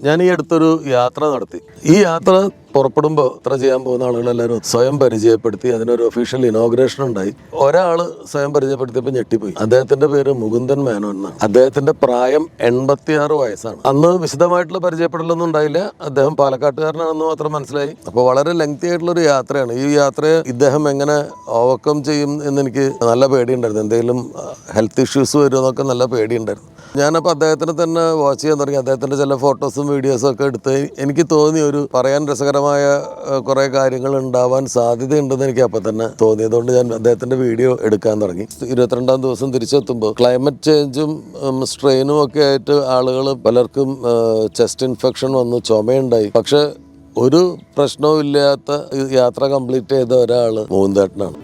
ഞാൻ ഈ അടുത്തൊരു യാത്ര നടത്തി. ഈ യാത്ര പുറപ്പെടുമ്പോൾ യാത്ര ചെയ്യാൻ പോകുന്ന ആളുകളെല്ലാവരും സ്വയം പരിചയപ്പെടുത്തി. അതിനൊരു ഒഫീഷ്യൽ ഇനോഗ്രേഷൻ ഉണ്ടായി. ഒരാൾ സ്വയം പരിചയപ്പെടുത്തിയപ്പോൾ ഞെട്ടിപ്പോയി. അദ്ദേഹത്തിന്റെ പേര് മുകുന്ദൻ മേനോൻ എന്നാണ്. അദ്ദേഹത്തിന്റെ പ്രായം 86 വയസ്സാണ്. അന്ന് വിശദമായിട്ടുള്ള പരിചയപ്പെടലൊന്നും ഉണ്ടായില്ല. അദ്ദേഹം പാലക്കാട്ടുകാരനാണെന്ന് മാത്രം മനസ്സിലായി. അപ്പോൾ വളരെ ലെങ്തി ആയിട്ടുള്ളൊരു യാത്രയാണ്. ഈ യാത്രയെ ഇദ്ദേഹം എങ്ങനെ ഓവർകം ചെയ്യും എന്ന് എനിക്ക് നല്ല പേടിയുണ്ടായിരുന്നു. എന്തെങ്കിലും ഹെൽത്ത് ഇഷ്യൂസ് വരുമെന്നൊക്കെ നല്ല പേടിയുണ്ടായിരുന്നു. ഞാനപ്പോൾ അദ്ദേഹത്തിനെ തന്നെ വാച്ച് ചെയ്യാൻ തുടങ്ങി. അദ്ദേഹത്തിൻ്റെ ചില ഫോട്ടോസും വീഡിയോസും ഒക്കെ എടുത്ത് എനിക്ക് തോന്നി ഒരു പറയാൻ രസകരമായ കുറേ കാര്യങ്ങൾ ഉണ്ടാവാൻ സാധ്യതയുണ്ടെന്ന് എനിക്ക് അപ്പം തന്നെ തോന്നി. അതുകൊണ്ട് ഞാൻ അദ്ദേഹത്തിൻ്റെ വീഡിയോ എടുക്കാൻ തുടങ്ങി. 22-ാം ദിവസം തിരിച്ചെത്തുമ്പോൾ ക്ലൈമറ്റ് ചേഞ്ചും സ്ട്രെയിനും ഒക്കെ ആയിട്ട് ആളുകൾ പലർക്കും ചെസ്റ്റ് ഇൻഫെക്ഷൻ വന്നു, ചുമയുണ്ടായി. പക്ഷെ ഒരു പ്രശ്നവും ഇല്ലാത്ത യാത്ര കംപ്ലീറ്റ് ചെയ്ത ഒരാൾ മോഹൻദേട്ടനാണ്.